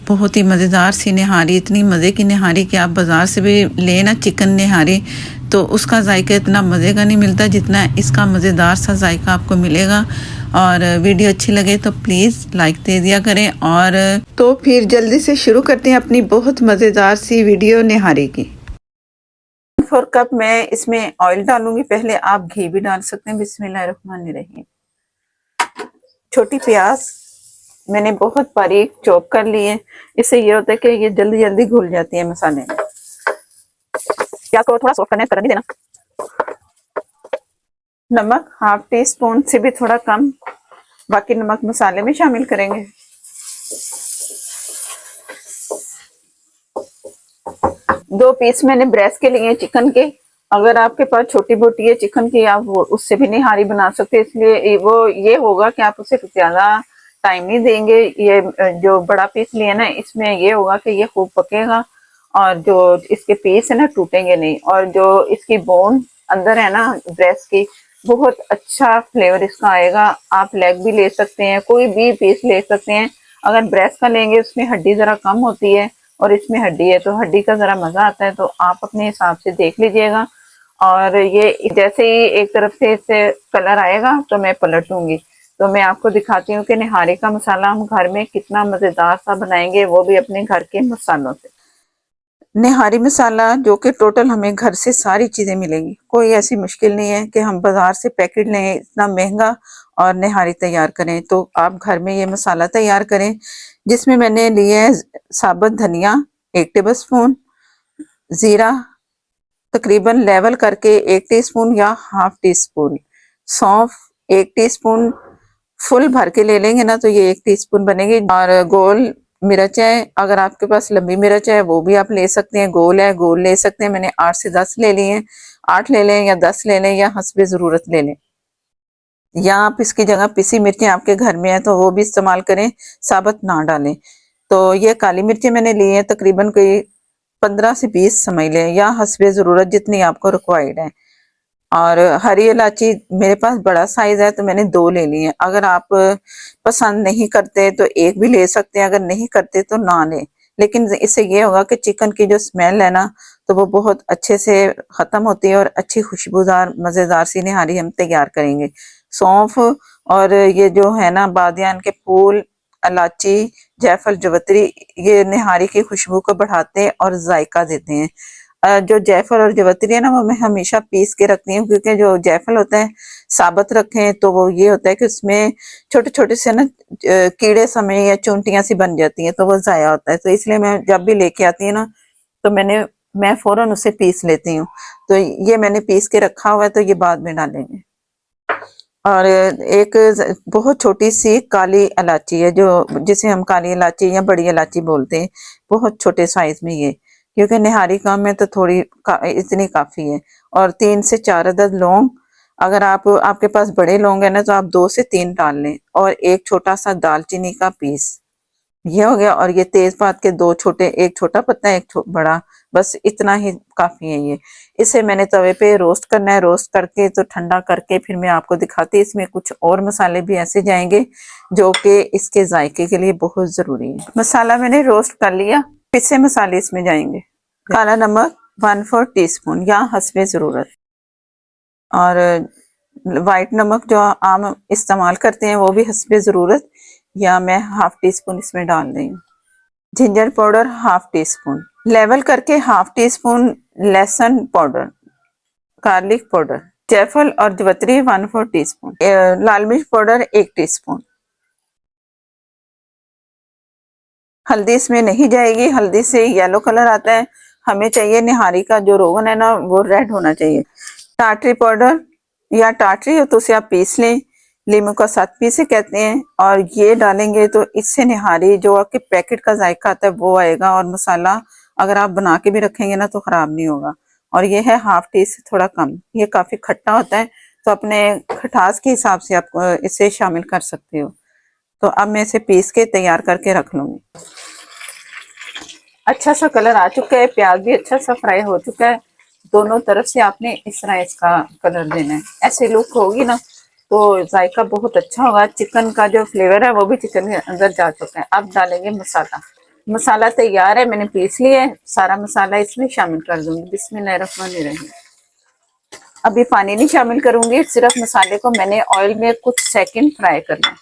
बहुत ही मज़ेदार सी निहारी, इतनी मज़े की निहारी कि आप बाज़ार से भी लेना चिकन निहारी तो उसका जायका इतना मज़े का नहीं मिलता जितना इसका मज़ेदार सा जायका आपको मिलेगा। और वीडियो अच्छी लगे तो प्लीज़ लाइक दे दिया करें। और तो फिर जल्दी से शुरू करते हैं अपनी बहुत मज़ेदार सी वीडियो निहारी की। 4 कप मैं इसमें ऑयल डालूंगी, पहले आप घी भी डाल सकते हैं। बिस्मिल्लाहिर्रहमानिर्रहीम। छोटी प्याज मैंने बहुत बारीक चॉप कर ली है, इससे ये होता है कि ये जल्दी जल्दी घुल जाती है मसाले में। प्याज को थोड़ा सॉफ्ट कर नहीं देना। नमक हाफ टी स्पून से भी थोड़ा कम, बाकी नमक मसाले में शामिल करेंगे। दो पीस मैंने ब्रेस्ट के लिए चिकन के, अगर आपके पास छोटी बोटी है चिकन की आप वो उससे भी निहारी बना सकते हैं, इसलिए वो ये होगा कि आप उसे ज्यादा टाइम नहीं देंगे। ये जो बड़ा पीस लिया ना इसमें ये होगा कि ये खूब पकेगा और जो इसके पीस है ना टूटेंगे नहीं, और जो इसकी बोन अंदर है ना ब्रेस्ट की बहुत अच्छा फ्लेवर इसका आएगा। आप लेग भी ले सकते हैं, कोई भी पीस ले सकते हैं। अगर ब्रेस्ट का लेंगे उसमें हड्डी जरा कम होती है और इसमें हड्डी है तो हड्डी का जरा मजा आता है, तो आप अपने हिसाब से देख लीजिएगा। और ये जैसे ही एक तरफ से इससे कलर आएगा तो मैं पलट दूंगी। तो मैं आपको दिखाती हूँ कि निहारी का मसाला हम घर में कितना मजेदार सा बनाएंगे, वो भी अपने घर के मसालों से। निहारी मसाला जो कि टोटल हमें घर से सारी चीजें मिलेंगी, कोई ऐसी मुश्किल नहीं है कि हम बाजार से पैकेट लें इतना महंगा और निहारी तैयार करें। तो आप घर में ये मसाला तैयार करें, जिसमें मैंने लिए है साबुत धनिया 1 टेबल स्पून, जीरा तकरीबन लेवल करके 1 टीस्पून या हाफ टी स्पून, सौंफ 1 टीस्पून फुल भर के ले लेंगे ना तो ये 1 टीस्पून बनेगी। और गोल मिर्च है, अगर आपके पास लंबी मिर्च है वो भी आप ले सकते हैं, गोल है गोल ले सकते हैं। मैंने 8 से 10 ले लिए हैं, 8 ले लें या 10 ले लें या हस्बे ज़रूरत ले लें, या आप इसकी जगह पिसी मिर्चें आपके घर में है तो वो भी इस्तेमाल करें, साबुत ना डालें। तो ये काली मिर्चें मैंने ली हैं तकरीबन कोई 15 से 20 समझ लें, या हस्बे ज़रूरत जितनी आपको रिक्वायर्ड है। और हरी इलायची मेरे पास बड़ा साइज है तो मैंने 2 ले ली है। अगर आप पसंद नहीं करते तो 1 भी ले सकते हैं, अगर नहीं करते तो ना लें। लेकिन इससे ये होगा कि चिकन की जो स्मेल है ना तो वो बहुत अच्छे से खत्म होती है और अच्छी खुशबूदार मजेदार सी निहारी हम तैयार करेंगे। सौंफ और ये जो है ना बादियान के फूल, इलायची, जायफल, जवित्री ये निहारी की खुशबू को बढ़ाते हैं और जायका देते हैं। जो जायफल और जवित्री है ना वो मैं हमेशा पीस के रखती हूँ, क्योंकि जो जायफल होता है साबुत रखें तो वो ये होता है कि उसमें छोटे छोटे से ना कीड़े समय या चूंटियां सी बन जाती हैं तो वो जाया होता है। तो इसलिए मैं जब भी लेके आती हूँ ना तो मैं फौरन उसे पीस लेती हूँ। तो ये मैंने पीस के रखा हुआ है तो ये बाद में डालेंगे। और एक बहुत छोटी सी काली इलायची है जो जिसे हम काली इलायची या बड़ी इलायची बोलते हैं, बहुत छोटे साइज में ये, क्योंकि निहारी काम में तो थोड़ी इतनी काफी है। और 3 से 4 अदद लौंग, अगर आपके पास बड़े लौंग है ना तो आप 2 से 3 डाल लें, और एक छोटा सा दालचीनी का पीस, ये हो गया। और ये तेजपात के 2 छोटे, एक छोटा पत्ता एक बड़ा, बस इतना ही काफी है ये। इसे मैंने तवे पे रोस्ट करना है, रोस्ट करके तो ठंडा करके फिर मैं आपको दिखाती। इसमें कुछ और मसाले भी ऐसे जाएंगे जो कि इसके जायके के लिए बहुत जरूरी है। मसाला मैंने रोस्ट कर लिया, पिसे मसाले इसमें जाएंगे। काला नमक 1/4 टीस्पून या हस्बे जरूरत, और वाइट नमक जो आम इस्तेमाल करते हैं वो भी हस्बे जरूरत, या मैं हाफ टी स्पून इसमें डाल रही हूँ। Ginger powder half tea spoon, level करके हाफ टी स्पून लहसुन पाउडर, गार्लिक पाउडर, जायफल और जवित्री 1/4 टीस्पून, लाल मिर्च पाउडर 1 टीस्पून। हल्दी इसमें नहीं जाएगी, हल्दी से येलो कलर आता है, हमें चाहिए निहारी का जो रोगन है ना वो रेड होना चाहिए। टाटरी पाउडर या टाटरी हो तो उसे आप पीस लें, लीमू का साथ पीसे कहते हैं, और ये डालेंगे तो इससे निहारी जो आपके पैकेट का जायका आता है वो आएगा, और मसाला अगर आप बना के भी रखेंगे ना तो खराब नहीं होगा। और ये है हाफ टी से थोड़ा कम, ये काफी खट्टा होता है तो अपने खटास के हिसाब से आप इसे शामिल कर सकते हो। तो अब मैं इसे पीस के तैयार करके रख लूंगी। अच्छा सा कलर आ चुका है, प्याज भी अच्छा सा फ्राई हो चुका है, दोनों तरफ से आपने इस तरह इसका कलर देना है। ऐसे लुक होगी ना तो जायका बहुत अच्छा होगा, चिकन का जो फ्लेवर है वो भी चिकन के अंदर जा चुका है। अब डालेंगे मसाला। मसाला तैयार है, मैंने पीस लिया है। सारा मसाला इसमें शामिल कर दूंगी। बिस्मिल्लाहिर्रहमानिर्रहीम। अभी पानी नहीं शामिल करूंगी, सिर्फ मसाले को मैंने ऑयल में कुछ सेकंड फ्राई करना है।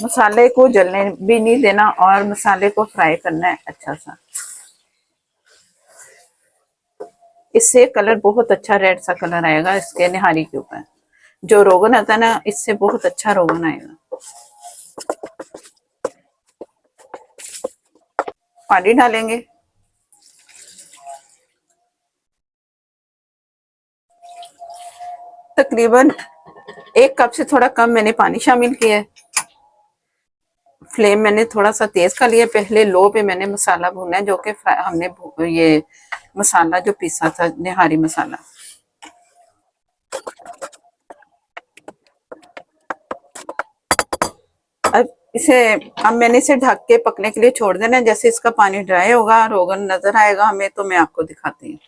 मसाले को जलने भी नहीं देना और मसाले को फ्राई करना है अच्छा सा। इससे कलर बहुत अच्छा रेड सा कलर आएगा इसके निहारी के ऊपर। जो रोगन आता है ना, इससे बहुत अच्छा रोगन आएगा। पानी डालेंगे। तकरीबन 1 कप से थोड़ा कम मैंने पानी शामिल किया है। फ्लेम मैंने थोड़ा सा तेज कर लिया। पहले लो पे मैंने मसाला भूना है, जो कि हमने ये मसाला जो पीसा था, निहारी मसाला। अब मैंने इसे ढक के पकने के लिए छोड़ देना है। जैसे इसका पानी ड्राई होगा, रोगन नजर आएगा हमें, तो मैं आपको दिखाती हूँ।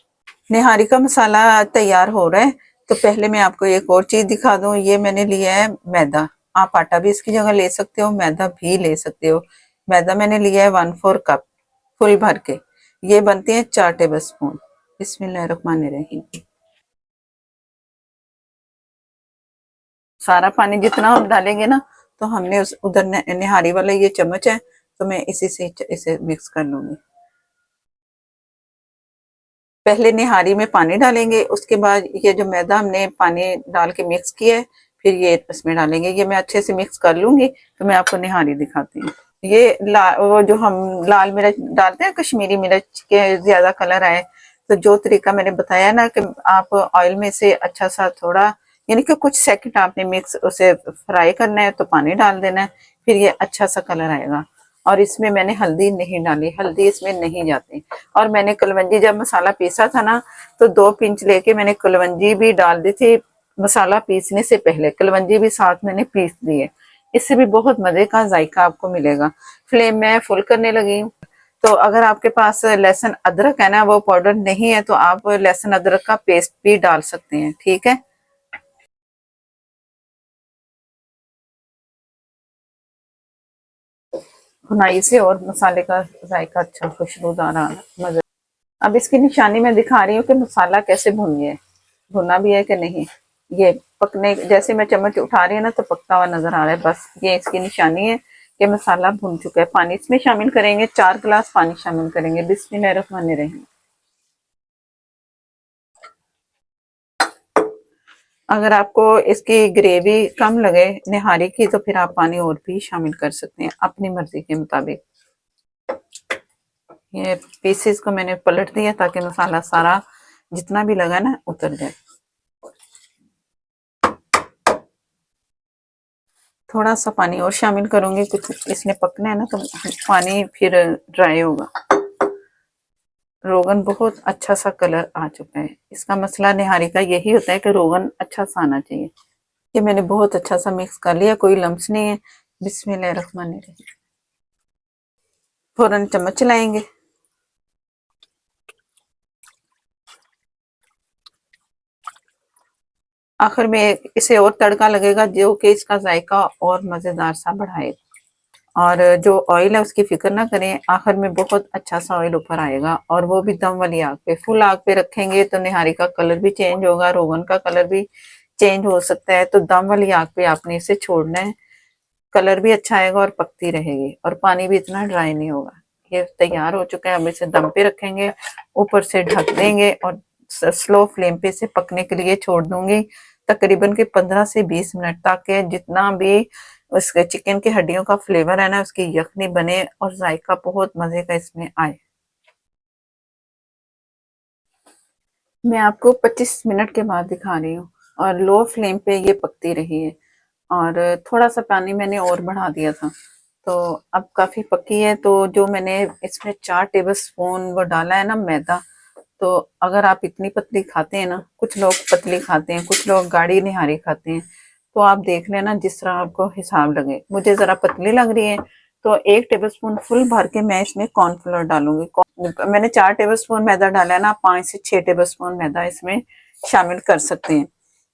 निहारी का मसाला तैयार हो रहा है। तो पहले मैं आपको एक और चीज दिखा दूं। ये मैंने लिया है मैदा। आप आटा भी इसकी जगह ले सकते हो, मैदा भी ले सकते हो। मैदा मैंने लिया है 1/4 कप फुल भर के। ये बनते हैं 4 टेबल स्पून। बिस्मिल्लाहिर्रहमानिर्रहीम। सारा पानी जितना हम डालेंगे ना, तो हमने उधर निहारी वाला ये चम्मच है, तो मैं इसी से इसे मिक्स कर लूंगी। पहले निहारी में पानी डालेंगे, उसके बाद ये जो मैदा हमने पानी डाल के मिक्स किया है, फिर ये इसमें डालेंगे। ये मैं अच्छे से मिक्स कर लूंगी, तो मैं आपको निहारी दिखाती हूँ। ये वो जो हम लाल मिर्च डालते हैं, कश्मीरी मिर्च के ज्यादा कलर आए, तो जो तरीका मैंने बताया ना कि आप ऑयल में से अच्छा सा थोड़ा, यानी कि कुछ सेकंड आपने मिक्स उसे फ्राई करना है, तो पानी डाल देना है, फिर ये अच्छा सा कलर आएगा। और इसमें मैंने हल्दी नहीं डाली, हल्दी इसमें नहीं जाती। और मैंने कलवंजी जब मसाला पीसा था ना, तो 2 पिंच लेके मैंने कलवंजी भी डाल दी थी। मसाला पीसने से पहले कलवंजी भी साथ मैंने पीस दी है। इससे भी बहुत मजे का जायका आपको मिलेगा। फ्लेम में फुल करने लगी। तो अगर आपके पास लहसुन अदरक है ना, वो पाउडर नहीं है, तो आप लहसुन अदरक का पेस्ट भी डाल सकते हैं। ठीक है। भुनाई से और मसाले का जायका अच्छा खुशबूदार आना मजा। अब इसकी निशानी मैं दिखा रही हूँ कि मसाला कैसे भुनिए, भुना भी है कि नहीं। ये पकने, जैसे मैं चम्मच उठा रही हूँ ना, तो पकता हुआ नजर आ रहा है। बस ये इसकी निशानी है कि मसाला भुन चुका है। पानी इसमें शामिल करेंगे, 4 गिलास पानी शामिल करेंगे। बिस्मिल्लाहिर्रहमानिर्रहीम। अगर आपको इसकी ग्रेवी कम लगे निहारी की, तो फिर आप पानी और भी शामिल कर सकते हैं अपनी मर्जी के मुताबिक। ये पीसेस को मैंने पलट दिया ताकि मसाला सारा जितना भी लगा ना उतर जाए। थोड़ा सा पानी और शामिल करूंगी, कुछ इसने पकना है ना, तो पानी फिर ड्राई होगा। रोगन बहुत अच्छा सा कलर आ चुका है। इसका मसला निहारी का यही होता है कि रोगन अच्छा सा आना चाहिए। ये मैंने बहुत अच्छा सा मिक्स कर लिया, कोई लम्स नहीं है। बिस्मिल्लाहिर्रहमानिर्रहीम। फौरन चम्मच चलाएंगे। आखिर में इसे और तड़का लगेगा, जो कि इसका जायका और मजेदार सा बढ़ाएगा। और जो ऑयल है उसकी फिक्र ना करें, आखिर में बहुत अच्छा सा ऑयल ऊपर आएगा, और वो भी दम वाली आग पे। फुल आग पे रखेंगे तो निहारी का कलर भी चेंज होगा, रोगन का कलर भी चेंज हो सकता है। तो दम वाली आग पे आपने इसे छोड़ना है। कलर भी अच्छा आएगा और पकती रहेगी, और पानी भी इतना ड्राई नहीं होगा। ये तैयार हो चुका है। अब इसे दम पे रखेंगे, ऊपर से ढक देंगे और स्लो फ्लेम पे इसे पकने के लिए छोड़ दूंगी, तकरीबन के 15 से 20 मिनट, ताकि जितना भी उसके चिकन की हड्डियों का फ्लेवर है ना, उसकी यखनी बने और जायका बहुत मजे का इसमें आए। मैं आपको 25 मिनट के बाद दिखा रही हूँ, और लो फ्लेम पे ये पकती रही है। और थोड़ा सा पानी मैंने और बढ़ा दिया था, तो अब काफी पकी है। तो जो मैंने इसमें 4 टेबल स्पून वो डाला है ना मैदा, तो अगर आप इतनी पतली खाते हैं ना, कुछ लोग पतली खाते हैं, कुछ लोग गाढ़ी निहारी खाते हैं, तो आप देख लेना जिस तरह आपको हिसाब लगे। मुझे जरा पतली लग रही है, तो 1 टेबल स्पून फुल भर के मैं इसमें कॉर्नफ्लोर डालूंगी। मैंने 4 टेबल स्पून मैदा डाला है ना, 5 से 6 टेबल स्पून मैदा इसमें शामिल कर सकते हैं।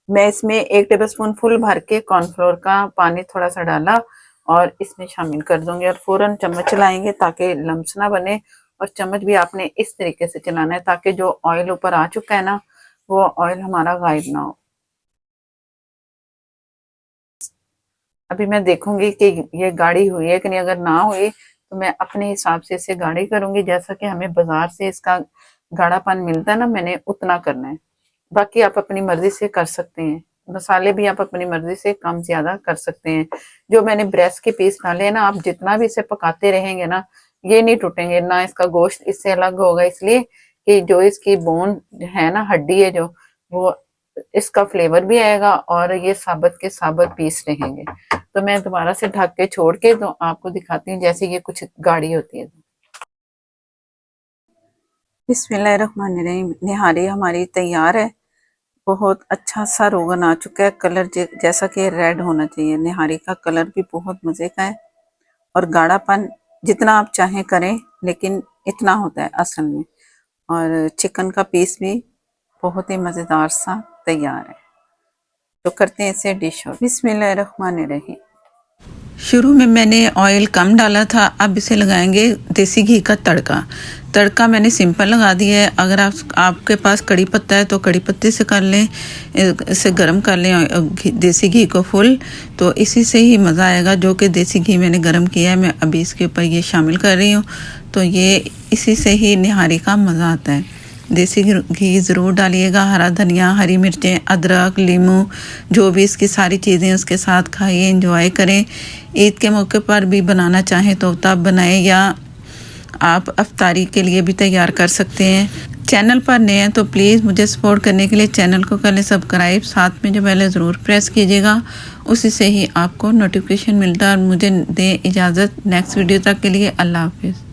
मैं इसमें 1 टेबल स्पून फुल भर के कॉर्नफ्लोर का पानी थोड़ा सा डाला, और इसमें शामिल कर दूंगी और फ़ौरन चम्मच चलाएंगे ताकि लम्स ना बने। और चम्मच भी आपने इस तरीके से चलाना है ताकि जो ऑयल ऊपर आ चुका है ना, वो ऑयल हमारा गायब ना हो। अभी मैं देखूंगी कि ये गाढ़ी हुई है कि नहीं। अगर ना हुई तो मैं अपने हिसाब से इसे गाढ़ी करूंगी, जैसा कि हमें बाजार से इसका गाढ़ापन मिलता है ना, मैंने उतना करना है। बाकी आप अपनी मर्जी से कर सकते हैं। मसाले भी आप अपनी मर्जी से कम ज्यादा कर सकते हैं। जो मैंने ब्रेस्ट के पीस डाले हैं ना, आप जितना भी इसे पकाते रहेंगे ना, ये नहीं टूटेंगे ना, इसका गोश्त इससे अलग होगा, इसलिए कि जो इसकी बोन है ना, हड्डी है जो, वो इसका फ्लेवर भी आएगा और ये साबुत के साबुत पीस रहेंगे। तो मैं दोबारा से ढक के छोड़ के तो आपको दिखाती हूँ जैसे ये कुछ गाढ़ी होती है। बिस्मिल्लाहिर्रहमानिर्रहीम, निहारी हमारी तैयार है। बहुत अच्छा सा रोगन आ चुका है, कलर जैसा कि रेड होना चाहिए। निहारी का कलर भी बहुत मज़े का है और गाढ़ापन जितना आप चाहें करें, लेकिन इतना होता है असल में। और चिकन का पीस भी बहुत ही मज़ेदार सा तैयार है। तो करते हैं इसे डिश और। बिस्मिल्लाहिर्रहमानिर्रहीम। शुरू में मैंने ऑयल कम डाला था, अब इसे लगाएंगे देसी घी का तड़का। तड़का मैंने सिंपल लगा दिया है। अगर आपके पास कड़ी पत्ता है तो कड़ी पत्ते से कर लें, इसे गरम कर लें देसी घी को फुल, तो इसी से ही मज़ा आएगा। जो कि देसी घी मैंने गरम किया है, मैं अभी इसके ऊपर ये शामिल कर रही हूँ। तो ये इसी से ही निहारी का मज़ा आता है। देसी घी ज़रूर डालिएगा। हरा धनिया, हरी मिर्चें, अदरक, लीमू, जो भी इसकी सारी चीज़ें उसके साथ खाइए, एंजॉय करें। ईद के मौके पर भी बनाना चाहें तो तब बनाएं, या आप अफ्तारी के लिए भी तैयार कर सकते हैं। चैनल पर नए हैं तो प्लीज़ मुझे सपोर्ट करने के लिए चैनल को कर लें सब्सक्राइब, साथ में जो बेल ज़रूर प्रेस कीजिएगा, उसी से ही आपको नोटिफिकेशन मिलता है। और मुझे दें इजाज़त नेक्स्ट वीडियो तक के लिए। अल्लाह हाफिज़।